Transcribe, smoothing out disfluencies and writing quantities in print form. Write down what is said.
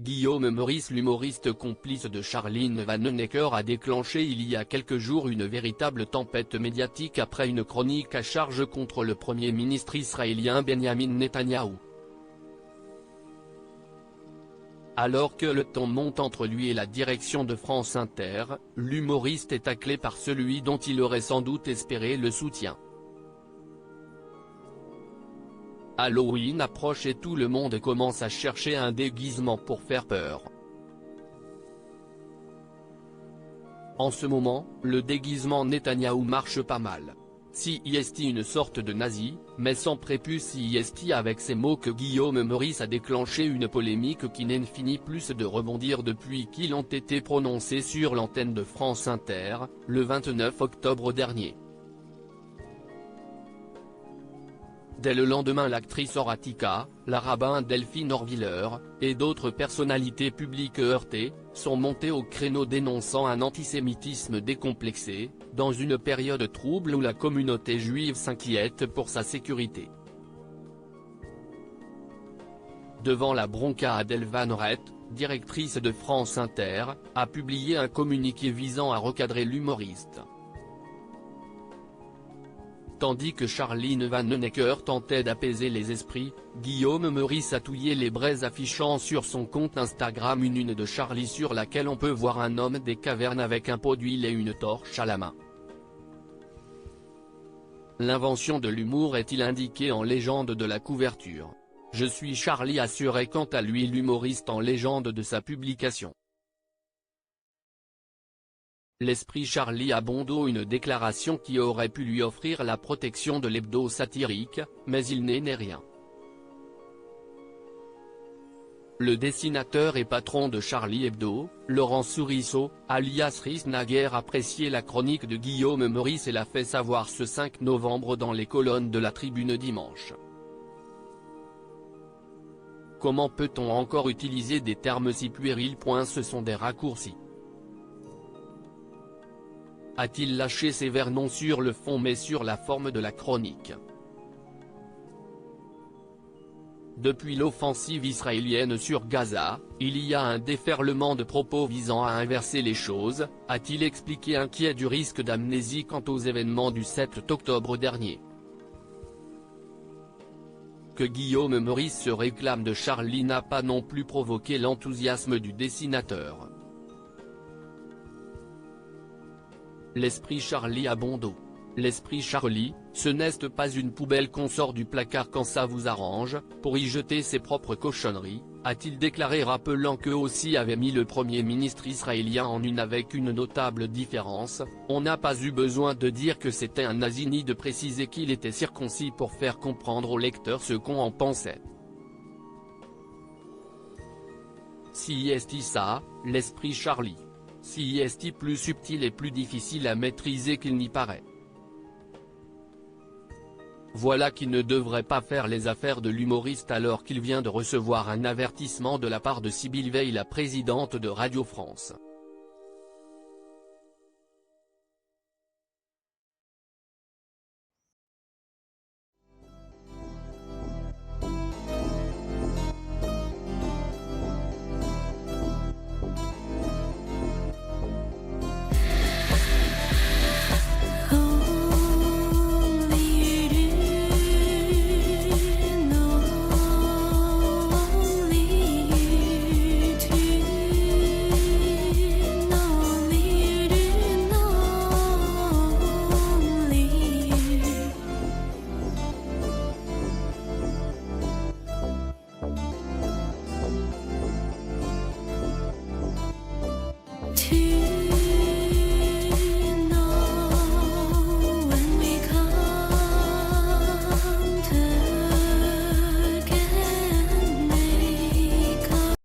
Guillaume Meurice, l'humoriste complice de Charline Vanhoenacker, a déclenché il y a quelques jours une véritable tempête médiatique après une chronique à charge contre le Premier ministre israélien Benjamin Netanyahou. Alors que le ton monte entre lui et la direction de France Inter, l'humoriste est taclé par celui dont il aurait sans doute espéré le soutien. Halloween approche et tout le monde commence à chercher un déguisement pour faire peur. En ce moment, le déguisement Netanyahou marche pas mal. CIST, une sorte de nazi, mais sans prépuce. CIST, avec ces mots que Guillaume Meurice a déclenché une polémique qui n'en finit plus de rebondir depuis qu'ils ont été prononcés sur l'antenne de France Inter, le 29 octobre dernier. Dès le lendemain, l'actrice Horatica, la rabbin Delphine Orviller, et d'autres personnalités publiques heurtées, sont montées au créneau dénonçant un antisémitisme décomplexé, dans une période trouble où la communauté juive s'inquiète pour sa sécurité. Devant la bronca, Adèle Van Oret, directrice de France Inter, a publié un communiqué visant à recadrer l'humoriste. Tandis que Charline Vanhoenacker tentait d'apaiser les esprits, Guillaume Meurice a touillé les braises, affichant sur son compte Instagram une de Charlie sur laquelle on peut voir un homme des cavernes avec un pot d'huile et une torche à la main. L'invention de l'humour, est-il indiqué en légende de la couverture. Je suis Charlie, assurait quant à lui l'humoriste en légende de sa publication. L'esprit Charlie Hebdo, une déclaration qui aurait pu lui offrir la protection de l'hebdo satirique, mais il n'est rien. Le dessinateur et patron de Charlie Hebdo, Laurent Sourisseau, alias Rhys, n'a guère apprécié la chronique de Guillaume Meurice et l'a fait savoir ce 5 novembre dans les colonnes de la Tribune dimanche. Comment peut-on encore utiliser des termes si puérils? Ce sont des raccourcis. A-t-il lâché sévère? Non sur le fond mais sur la forme de la chronique. Depuis l'offensive israélienne sur Gaza, il y a un déferlement de propos visant à inverser les choses, a-t-il expliqué, inquiet du risque d'amnésie quant aux événements du 7 octobre dernier. Que Guillaume Meurice se réclame de Charlie n'a pas non plus provoqué l'enthousiasme du dessinateur. L'esprit Charlie Hebdo. L'esprit Charlie, ce n'est pas une poubelle qu'on sort du placard quand ça vous arrange, pour y jeter ses propres cochonneries, a-t-il déclaré, rappelant qu'eux aussi avaient mis le Premier ministre israélien en une avec une notable différence: on n'a pas eu besoin de dire que c'était un nazi ni de préciser qu'il était circoncis pour faire comprendre aux lecteurs ce qu'on en pensait. CIST ça, l'esprit Charlie. CIST plus subtil et plus difficile à maîtriser qu'il n'y paraît. Voilà qui ne devrait pas faire les affaires de l'humoriste alors qu'il vient de recevoir un avertissement de la part de Sybille Veil, la présidente de Radio France.